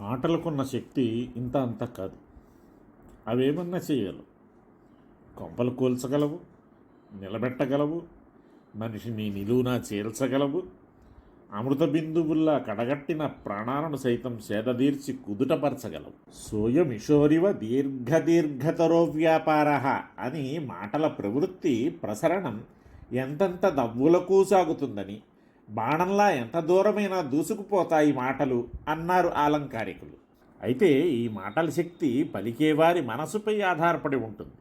మాటలకున్న శక్తి ఇంత అంత కాదు. అవేమన్నా చేయగలవు. కొంపలు కూల్చగలవు, నిలబెట్టగలవు, మనిషిని నిలువునా చేల్చగలవు, అమృత బిందువుల్లా కడగట్టిన ప్రాణాలను సైతం సేదదీర్చి కుదుటపరచగలవు. సోయమిషోరివ దీర్ఘతరో వ్యాపార అని మాటల ప్రవృత్తి ప్రసరణం ఎంతెంత దవ్వులకు సాగుతుందని, బాణంలా ఎంత దూరమైనా దూసుకుపోతాయి మాటలు అన్నారు ఆలంకారికులు. అయితే ఈ మాటల శక్తి పలికేవారి మనసుపై ఆధారపడి ఉంటుంది.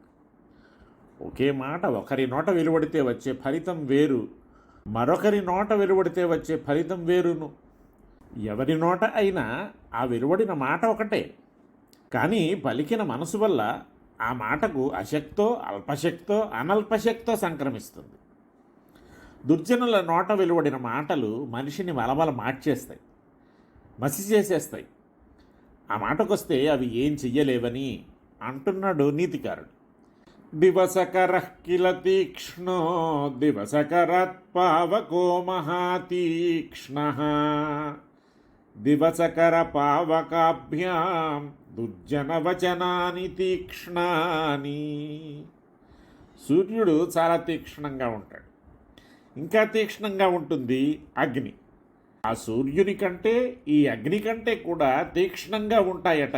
ఒకే మాట ఒకరి నోట వెలువడితే వచ్చే ఫలితం వేరు, మరొకరి నోట వెలువడితే వచ్చే ఫలితం వేరును. ఎవరి నోట అయినా ఆ వెలువడిన మాట ఒకటే, కానీ పలికిన మనసు వల్ల ఆ మాటకు అశక్తో, అల్పశక్తో, అనల్పశక్తో సంక్రమిస్తుంది. దుర్జనుల నోట వెలువడిన మాటలు మనిషిని మలమల మార్చేస్తాయి, మసి చేసేస్తాయి. ఆ మాటకొస్తే అవి ఏం చెయ్యలేవని అంటున్నాడు నీతికారుడు. దివసకరః కిల తీక్ష్ణో దివసకరాత్ పావకో మహాతీక్ష్ణః దివసకర పావకాభ్యాం దుర్జనవచనాని తీక్ష్ణాని. సూర్యుడు చాలా తీక్ష్ణంగా ఉంటాడు. ఇంకా తీక్ష్ణంగా ఉంటుంది అగ్ని. ఆ సూర్యుని కంటే ఈ అగ్ని కంటే కూడా తీక్ష్ణంగా ఉంటాయట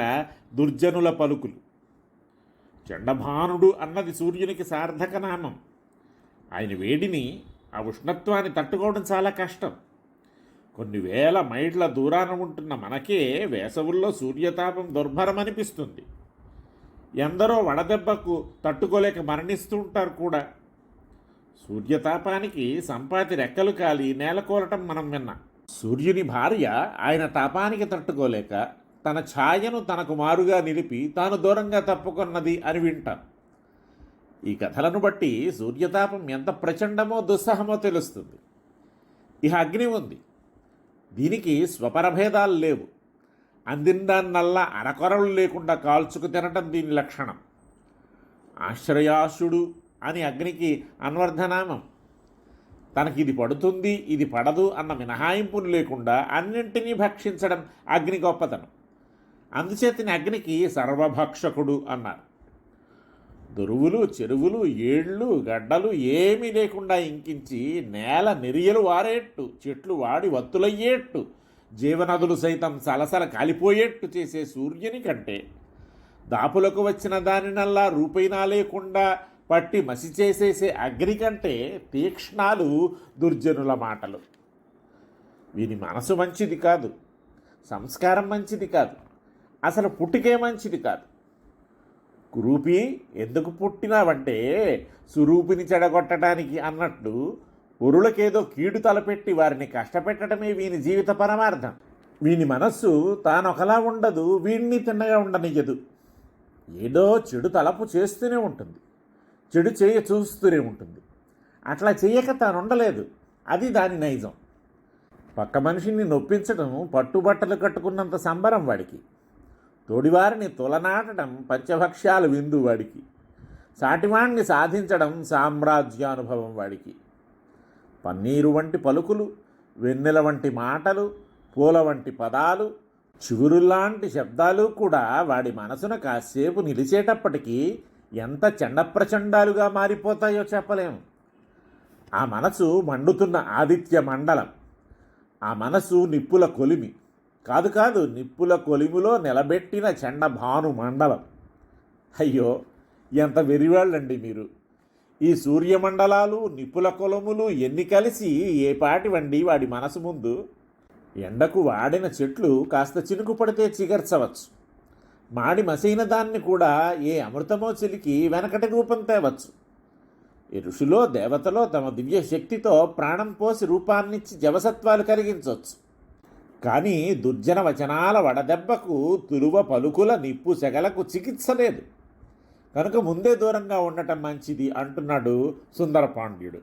దుర్జనుల పలుకులు. చండభానుడు అన్నది సూర్యునికి సార్థక నామం. ఆయన వేడిని, ఆ ఉష్ణత్వాన్ని తట్టుకోవడం చాలా కష్టం. కొన్ని వేల మైళ్ళ దూరాన ఉంటున్న మనకే వేసవుల్లో సూర్యతాపం దుర్భరమనిపిస్తుంది. ఎందరో వడదెబ్బకు తట్టుకోలేక మరణిస్తూ ఉంటారు కూడా. సూర్యతాపానికి సంపాతి రెక్కలు కాలి నేలకూలటం మనం విన్నాం. సూర్యుని భార్య ఆయన తాపానికి తట్టుకోలేక తన ఛాయను తనకు మారుగా నిలిపి తాను దూరంగా తప్పుకొన్నది అని వింటాం. ఈ కథలను బట్టి సూర్యతాపం ఎంత ప్రచండమో దుస్సహమో తెలుస్తుంది. ఇహ అగ్ని ఉంది, దీనికి స్వపరభేదాలు లేవు. అందిందాన్నల్లా అరకొరలు లేకుండా కాల్చుకు తినటం దీని లక్షణం. ఆశ్రయాసుడు అని అగ్నికి అన్వర్థనామం. తనకి ఇది పడుతుంది, ఇది పడదు అన్న మినహాయింపులు లేకుండా అన్నింటినీ భక్షించడం అగ్ని గొప్పతనం. అందుచేతని అగ్నికి సర్వభక్షకుడు అన్నారు. దొరువులు, చెరువులు, ఏళ్ళు, గడ్డలు ఏమీ లేకుండా ఇంకించి నేల నెరియలు వారేట్టు, చెట్లు వాడి వత్తులయ్యేట్టు, జీవనదులు సైతం సలసల కాలిపోయేట్టు చేసే సూర్యుని కంటే దాపులకు వచ్చిన దానినల్లా రూపైనా లేకుండా పట్టి మసి చేసేసే అగ్ని కంటే తీక్ష్ణాలు దుర్జనుల మాటలు. వీని మనసు మంచిది కాదు, సంస్కారం మంచిది కాదు, అసలు పుట్టికే మంచిది కాదు. కురూపి ఎందుకు పుట్టినావంటే సురూపిని చెడగొట్టడానికి అన్నట్లు పొరులకేదో కీడు తలపెట్టి వారిని కష్టపెట్టడమే వీని జీవిత పరమార్థం. వీని మనస్సు తానొకలా ఉండదు, వీడిని తిన్నగా ఉండనియ్యదు. ఏదో చెడు తలపు చేస్తూనే ఉంటుంది, చెడు చూస్తూనే ఉంటుంది. అట్లా చేయక తాను ఉండలేదు, అది దాని నైజం. పక్క మనిషిని నొప్పించడం పట్టుబట్టలు కట్టుకున్నంత సంబరం వాడికి. తోడివారిని తొలనాటడం పంచభక్ష్యాలు విందు వాడికి. సాటివాణ్ణి సాధించడం సామ్రాజ్యానుభవం వాడికి. పన్నీరు వంటి పలుకులు, వెన్నెల వంటి మాటలు, పూల వంటి పదాలు, చిగురుల్లాంటి శబ్దాలు కూడా వాడి మనసున కాసేపు నిలిచేటప్పటికీ ఎంత చండప్రచండాలుగా మారిపోతాయో చెప్పలేము. ఆ మనసు మండుతున్న ఆదిత్య మండలం. ఆ మనసు నిప్పుల కొలిమి కాదు, నిప్పుల కొలిమిలో నిలబెట్టిన చండభాను మండలం. అయ్యో, ఎంత వెరివాళ్ళండి మీరు! ఈ సూర్యమండలాలు, నిప్పుల కొలములు ఎన్ని కలిసి ఏ పాటివండి వాడి మనసు ముందు? ఎండకు వాడిన చెట్లు కాస్త చినుకు పడితే చిగర్చవచ్చు. మాడి మసైన దాన్ని కూడా ఏ అమృతమో చిలికి వెనకటి రూపం తేవచ్చు. ఈ ఋషులో, దేవతలో తమ దివ్య శక్తితో ప్రాణం పోసి రూపాన్నిచ్చి జవసత్వాలు కలిగించవచ్చు. కానీ దుర్జన వచనాల వడదెబ్బకు, తులువ పలుకుల నిప్పు సెగలకు చికిత్స లేదు. కనుక ముందే దూరంగా ఉండటం మంచిది అంటున్నాడు సుందరపాండ్యుడు.